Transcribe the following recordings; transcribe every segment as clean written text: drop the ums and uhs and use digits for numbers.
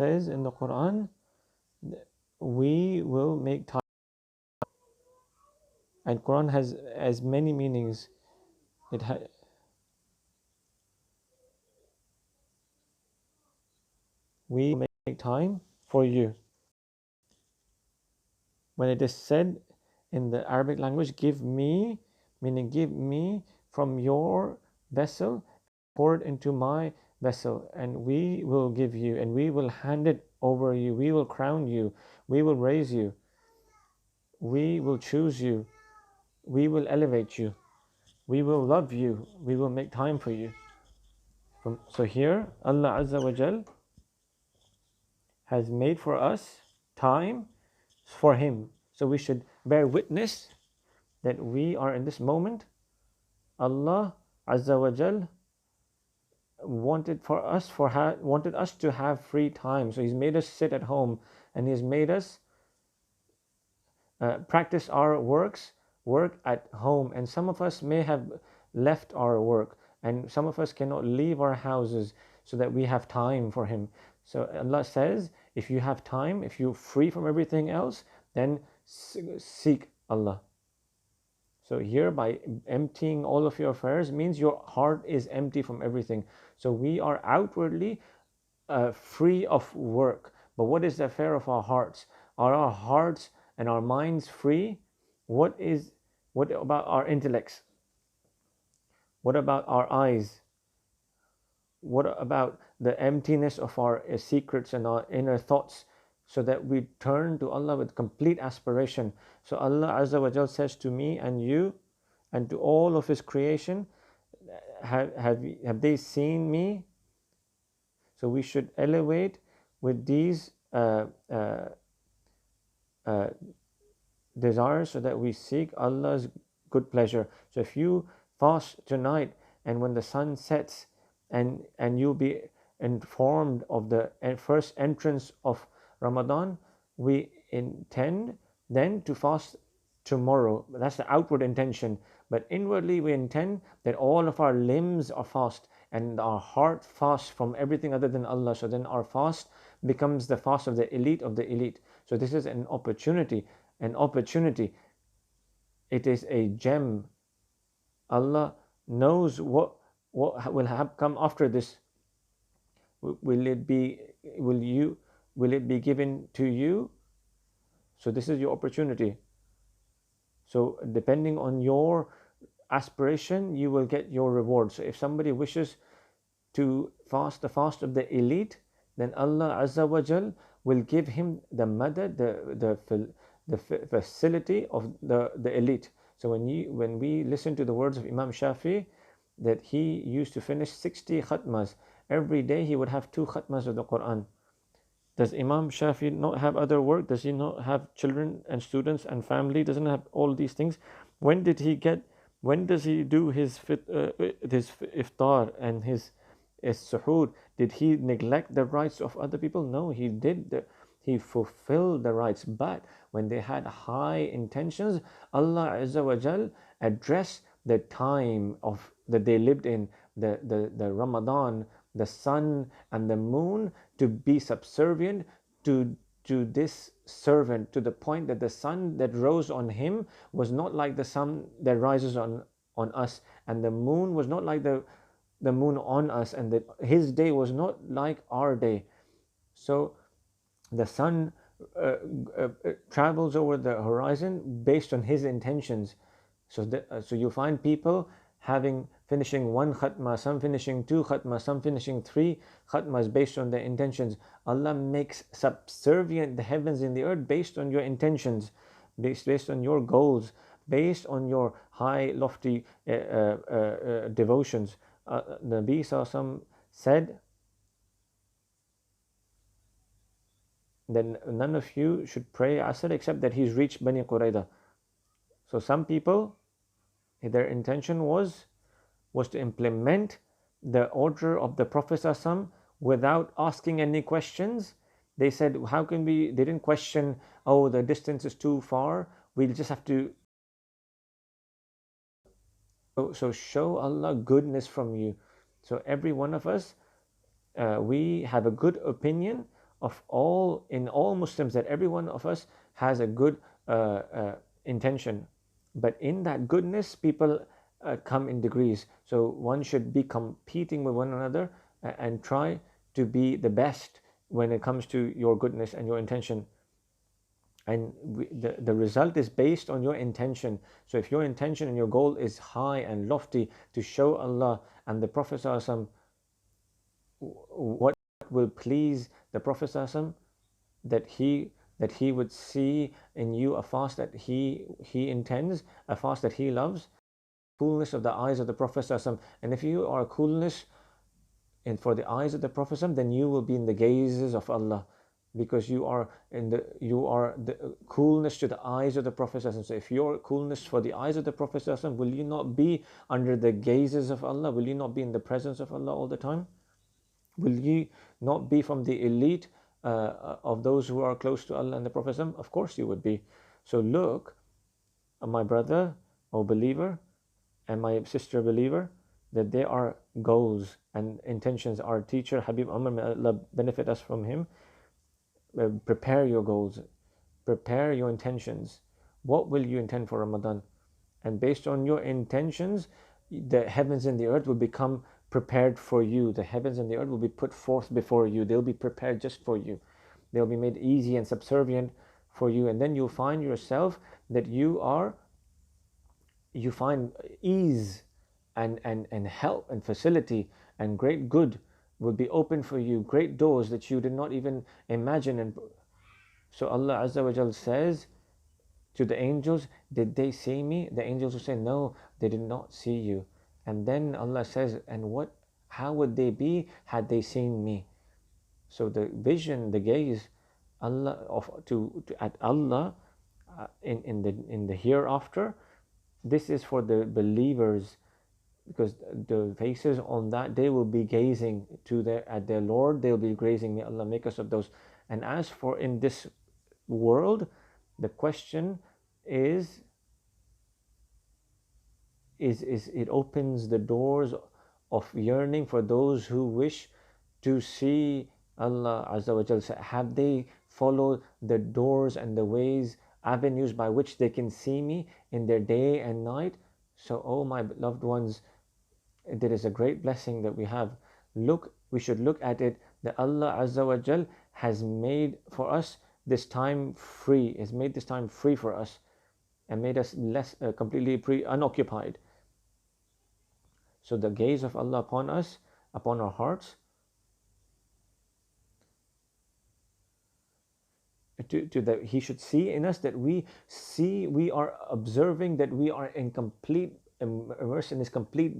says in the Quran, we will make time. And Quran has as many meanings. It we make time for you. When it is said in the Arabic language, give me, meaning give me from your vessel, pour it into my vessel, and we will give you, and we will hand it over you, we will crown you, we will raise you, we will choose you, we will elevate you, we will love you, we will make time for you. So here, Allah Azza wa Jal has made for us time for Him. So we should bear witness that we are in this moment. Allah Azza wa Jal wanted us to have free time. So He's made us sit at home, and He's made us practice our work at home. And some of us may have left our work, and some of us cannot leave our houses so that we have time for Him. So Allah says, if you have time, if you're free from everything else, then seek Allah. So here, by emptying all of your affairs means your heart is empty from everything. So we are outwardly free of work. But what is the affair of our hearts? Are our hearts and our minds free? What about our intellects? What about our eyes? What about the emptiness of our secrets and our inner thoughts, so that we turn to Allah with complete aspiration? So Allah Azza wa Jal says to me and you and to all of His creation, have they seen me? So we should elevate with these desires, so that we seek Allah's good pleasure. So if you fast tonight, and when the sun sets, and you'll be informed of the first entrance of Ramadan, we intend then to fast tomorrow. That's the outward intention. But inwardly we intend that all of our limbs are fast, and our heart fasts from everything other than Allah. So then our fast becomes the fast of the elite of the elite. So this is an opportunity. It is a gem. Allah knows what will have come after this. Will it be given to you? So this is your opportunity. So depending on your aspiration, you will get your reward. So if somebody wishes to fast the fast of the elite, then Allah Azza wa Jal will give him the madad, the facility of the elite. So when we listen to the words of Imam Shafi, that he used to finish 60 khatmas every day, he would have 2 khatmas of the Quran. Does Imam Shafi not have other work? Does he not have children and students and family? Doesn't have all these things? When does he do his iftar and his suhoor? Did he neglect the rights of other people? No, he did. He fulfilled the rights. But when they had high intentions, Allah Azza wa Jal addressed the time of that they lived in, the Ramadan, the sun and the moon, to be subservient to this servant, to the point that the sun that rose on him was not like the sun that rises on us, and the moon was not like the moon on us, and that his day was not like our day. So the sun travels over the horizon based on his intentions. So you find people finishing 1 khatma, some finishing 2 khatma, some finishing 3 khatmas based on their intentions. Allah makes subservient the heavens and the earth based on your intentions, based on your goals, based on your high lofty devotions. Nabi Sallallahu said, then none of you should pray Asr except that he's reached Bani Qurayda. So some people, their intention was to implement the order of the Prophet ﷺ without asking any questions. They said, how can we, they didn't question, oh, the distance is too far, we'll just have to. So show Allah goodness from you. So every one of us, we have a good opinion of all in all Muslims, that every one of us has a good intention, but in that goodness people come in degrees. So one should be competing with one another and try to be the best when it comes to your goodness and your intention. And the result is based on your intention. So if your intention and your goal is high and lofty to show Allah and the Prophet ﷺ, what will please the Prophet ﷺ, that he would see in you a fast that he intends, a fast that he loves, coolness of the eyes of the Prophet ﷺ. And if you are coolness and for the eyes of the Prophet ﷺ, then you will be in the gazes of Allah, because you are the coolness to the eyes of the Prophet ﷺ. So if you're coolness for the eyes of the Prophet ﷺ, will you not be under the gazes of Allah? Will you not be in the presence of Allah all the time? Will you not be from the elite of those who are close to Allah and the Prophet ﷺ? Of course you would be. So look, my brother or believer and my sister believer, that there are goals and intentions. Our teacher Habib Umar, may Allah benefit us from him, prepare your goals, prepare your intentions. What will you intend for Ramadan? And based on your intentions, the heavens and the earth will become prepared for you. The heavens and the earth will be put forth before you. They'll be prepared just for you. They'll be made easy and subservient for you. And then you'll find yourself that you find ease and help and facility and great good will be open for you, great doors that you did not even imagine. And so Allah Azza wa Jal says to the angels, did they see me? The angels will say, no, they did not see you. And then Allah says, and how would they be had they seen me? So the vision, the gaze at Allah in the hereafter, this is for the believers, because the faces on that day will be gazing at their Lord. They'll be gazing. May Allah make us of those. And as for in this world, the question is it opens the doors of yearning for those who wish to see Allah Azza wa Jal. Have they followed the doors and the ways, avenues by which they can see me in their day and night? So, oh my loved ones, there is a great blessing that we have. We should look at it that Allah Azza wa Jal has made for us this time free, has made this time free for us and made us less completely unoccupied. So the gaze of Allah upon us, upon our hearts, He should see in us that we are observing, that we are in complete immersed in His complete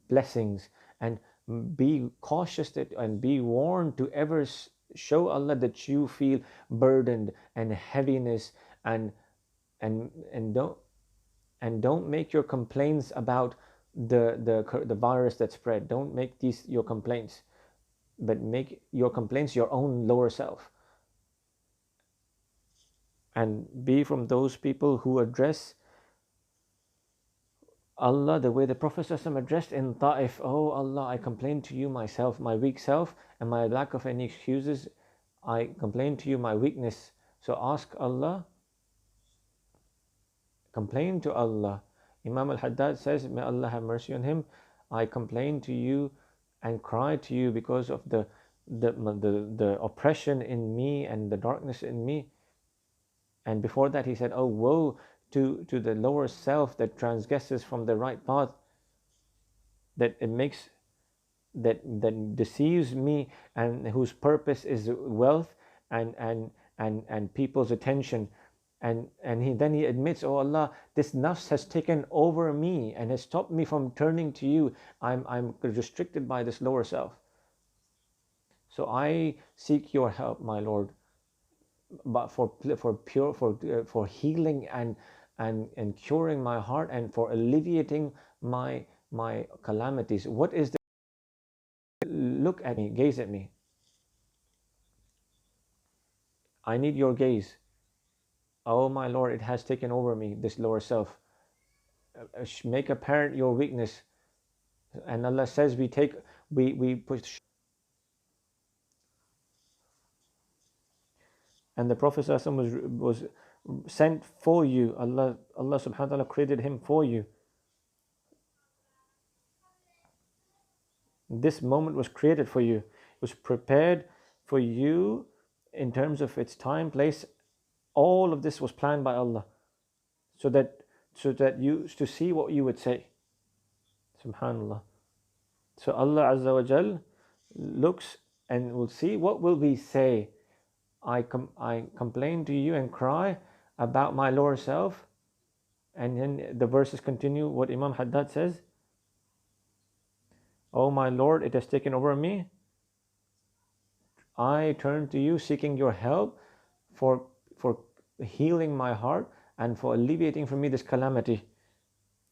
blessings, and be cautious and be warned to ever show Allah that you feel burdened and heaviness, and don't make your complaints about the virus that spread. Don't make these your complaints, but make your complaints your own lower self, and be from those people who address Allah the way the Prophet ﷺ addressed in Ta'if. Oh Allah, I complain to you myself, my weak self, and my lack of any excuses. I complain to you my weakness. So ask Allah, complain to Allah. Imam al-Haddad says, may Allah have mercy on him, I complain to you and cry to you because of the oppression in me and the darkness in me. And before that he said, oh woe to the lower self that transgresses from the right path, that it makes that deceives me, and whose purpose is wealth and people's attention. And he admits, oh Allah, this nafs has taken over me and has stopped me from turning to you. I'm restricted by this lower self. So I seek your help, my Lord, but for healing and curing my heart, and for alleviating my calamities. What is the look at me, gaze at me. I need your gaze. Oh my Lord, it has taken over me, this lower self. Make apparent your weakness. And Allah says we push. and the Prophet was sent for you. Allah subhanahu wa ta'ala created him for you. This moment was created for you. It was prepared for you in terms of its time, place. All of this was planned by Allah, so that you to see what you would say. Subhanallah. So Allah Azza wa Jal looks and will see what will we say. I complain to you and cry about my lower self, and then the verses continue. What Imam Haddad says, "Oh my Lord, it has taken over me. I turn to you seeking your help for healing my heart and for alleviating from me this calamity."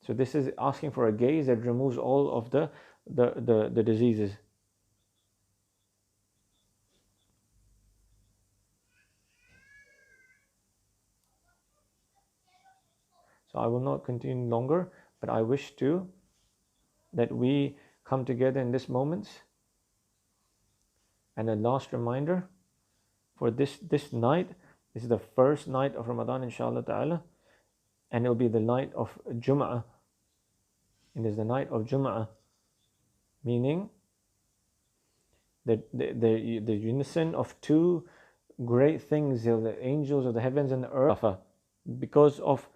So this is asking for a gaze that removes all of the diseases. So I will not continue longer, but I wish to that we come together in this moment. And a last reminder for this night. This is the first night of Ramadan, inshallah ta'ala, and it will be the night of Jum'ah. It is the night of Jum'ah, meaning the unison of two great things, the angels of the heavens and the earth, because of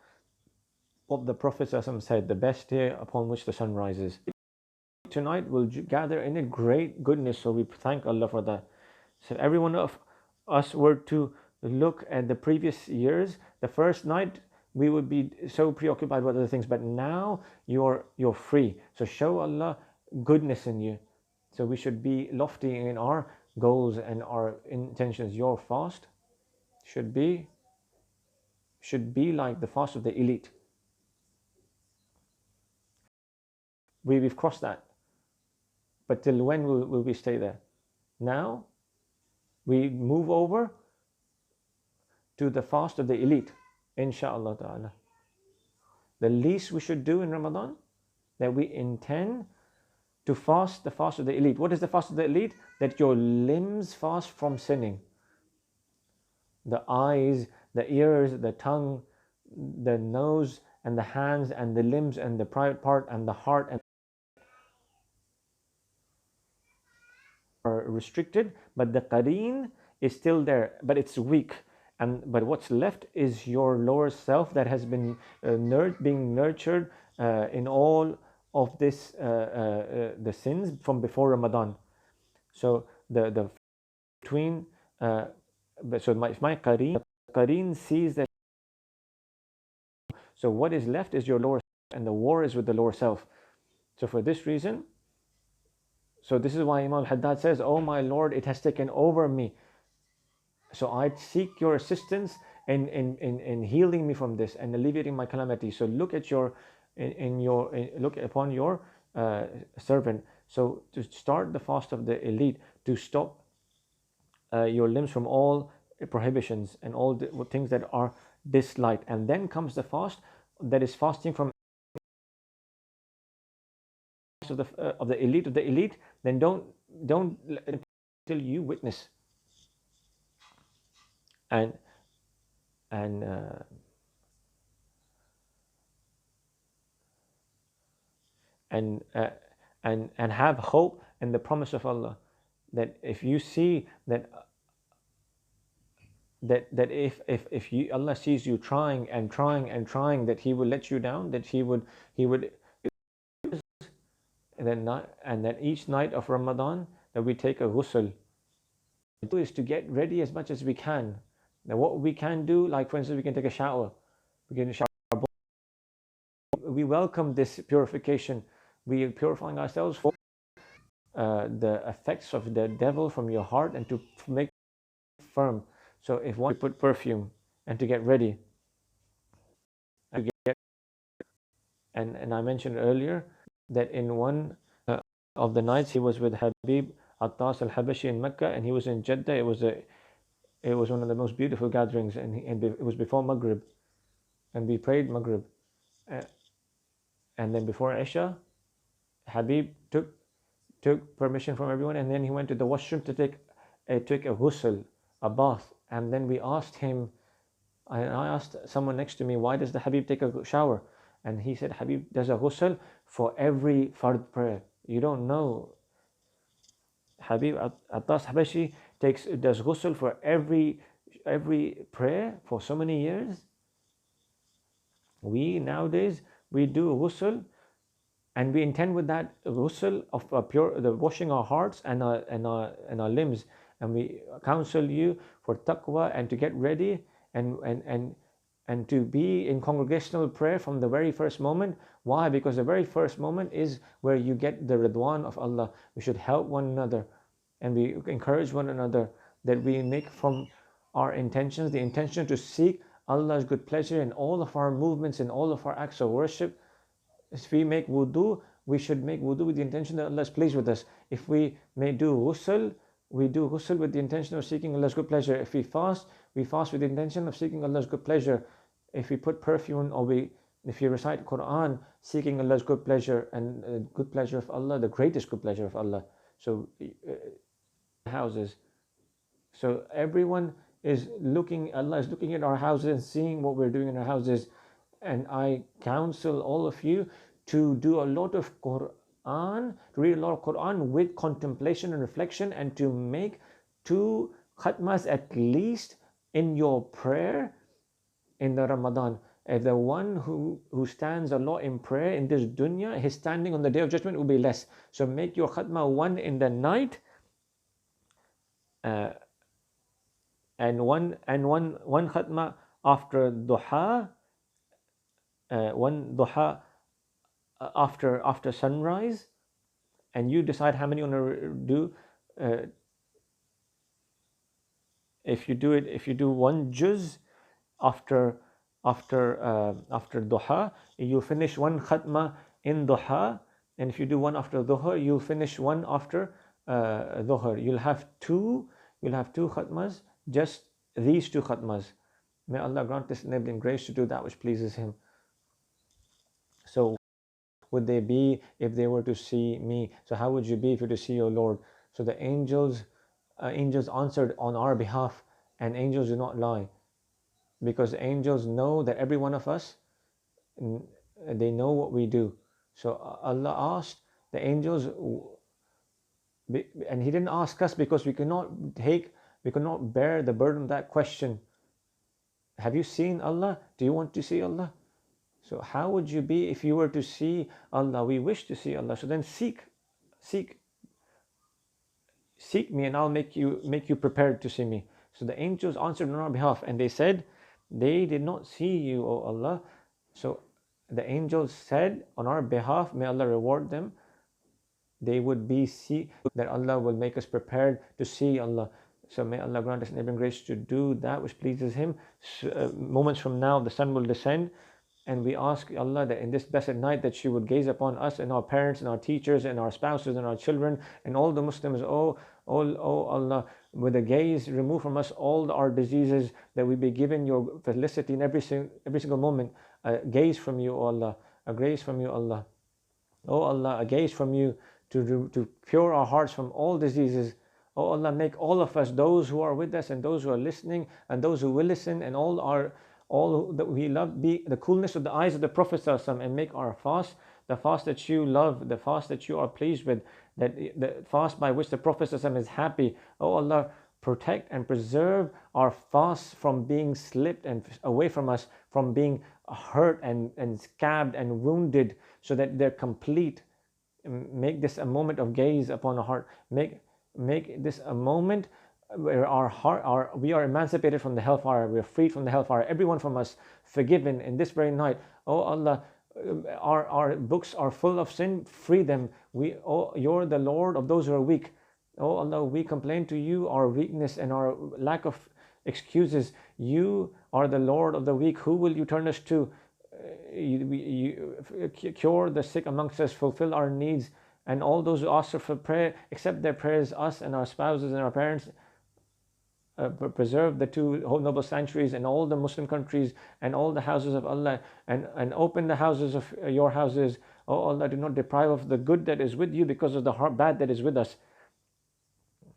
what the Prophet said, the best day upon which the sun rises. Tonight we'll gather in a great goodness, so we thank Allah for that. So every one of us were to look at the previous years. The first night we would be so preoccupied with other things, but now you're free. So show Allah goodness in you. So we should be lofty in our goals and our intentions. Your fast should be like the fast of the elite. We've crossed that. But till when will we stay there? Now we move over to the fast of the elite, inshallah ta'ala. The least we should do in Ramadan, that we intend to fast the fast of the elite. What is the fast of the elite? That your limbs fast from sinning. The eyes, the ears, the tongue, the nose, and the hands, and the limbs, and the private part, and the heart, and are restricted, but the qareen is still there, but it's weak. But what's left is your lower self that has been being nurtured in all of this, the sins from before Ramadan. So the between so my qareen sees that. So what is left is your lower self, and the war is with the lower self. So for this reason, so this is why Imam Haddad says, "Oh my Lord, it has taken over me. So I seek your assistance in healing me from this and alleviating my calamity." So look at look upon your servant. So to start the fast of the elite, to stop your limbs from all prohibitions and all the things that are disliked, and then comes the fast that is fasting from of the elite. Then don't till you witness and and have hope in the promise of Allah, that if you see that if you, Allah sees you trying and trying and trying, that He will let you down, that He would and then each night of Ramadan that we take a ghusl is to get ready as much as we can. Now what we can do, like for instance, we can take a shower, we can shower. We welcome this purification. We are purifying ourselves for the effects of the devil from your heart, and to make it firm. So if one put perfume and to get ready, and I mentioned earlier that in one of the nights he was with Habib Attas al-Habashi in Mecca, and he was in Jeddah. It was one of the most beautiful gatherings, and it was before Maghrib, and we prayed Maghrib, and then before Isha, Habib took permission from everyone, and then he went to the washroom to take a ghusl, a bath, And then we asked him, I asked someone next to me, why does the Habib take a shower? And he said, Habib does a ghusl for every fard prayer. You don't know. Habib Attas Habashi does ghusl for every prayer for so many years. We nowadays, we do ghusl, and we intend with that ghusl of the washing our hearts and our limbs, and we counsel you for taqwa and to get ready and to be in congregational prayer from the very first moment. Why? Because the very first moment is where you get the ridwan of Allah. We should help one another and we encourage one another, that we make from our intentions the intention to seek Allah's good pleasure in all of our movements, in all of our acts of worship. If we make wudu, we should make wudu with the intention that Allah is pleased with us. If we may do ghusl, we do ghusl with the intention of seeking Allah's good pleasure. If we fast with the intention of seeking Allah's good pleasure. If we put perfume, or if you recite Quran, seeking Allah's good pleasure, and good pleasure of Allah, the greatest good pleasure of Allah. So houses. So everyone is looking, Allah is looking at our houses and seeing what we're doing in our houses. And I counsel all of you to do a lot of Quran, to read a lot of Quran with contemplation and reflection, and to make 2 khatmas at least in your prayer in the Ramadan. The one who stands a lot in prayer in this dunya, his standing on the Day of Judgment will be less. So make your khatma 1 in the night, and one khatma after duha, one duha after sunrise, and you decide how many you want to do. If you do 1 juz after duha, you finish 1 khatma in duha, and if you do 1 after dhuhr, you finish 1 after dhuhr. You'll have two khatmas, just these 2 khatmas. May Allah grant us enabling grace to do that which pleases Him. So would they be if they were to see me? So how would you be if you were to see your Lord? So the angels answered on our behalf, and angels do not lie, because angels know that every one of us, they know what we do. So Allah asked the angels, and He didn't ask us because we cannot bear the burden of that question. Have you seen Allah? Do you want to see Allah? So how would you be if you were to see Allah? We wish to see Allah. So then seek me, and I'll make you prepared to see me. So the angels answered on our behalf, and they said, they did not see you, O Allah. So the angels said on our behalf, may Allah reward them, they would be that Allah will make us prepared to see Allah. So may Allah grant us enabling grace to do that which pleases Him. Moments from now, the sun will descend, and we ask Allah that in this blessed night that she would gaze upon us and our parents and our teachers and our spouses and our children and all the Muslims. Oh Allah, with a gaze remove from us all our diseases, that we be given your felicity in every single moment. A gaze from you, O Allah, a gaze from you, Allah. Oh Allah, a gaze from you to pure our hearts from all diseases. Oh Allah, make all of us, those who are with us and those who are listening and those who will listen, and all that we love, be the coolness of the eyes of the Prophet ﷺ, and make our fast the fast that you love, the fast that you are pleased with, that the fast by which the Prophet ﷺ is happy. Oh Allah, protect and preserve our fasts from being slipped and away from us, from being hurt and scabbed and wounded, so that they're complete. Make this a moment of gaze upon our heart. Make this a moment where we are emancipated from the hellfire, we are freed from the hellfire, everyone from us forgiven in this very night. Oh Allah, our books are full of sin, free them. You're the Lord of those who are weak. Oh Allah, we complain to you our weakness and our lack of excuses. You are the Lord of the weak. Who will you turn us to? You cure the sick amongst us, fulfill our needs, and all those who ask for prayer, accept their prayers, us and our spouses and our parents. Preserve the 2 noble sanctuaries and all the Muslim countries and all the houses of Allah, and open the houses of your houses. Oh Allah, do not deprive of the good that is with you because of the bad that is with us.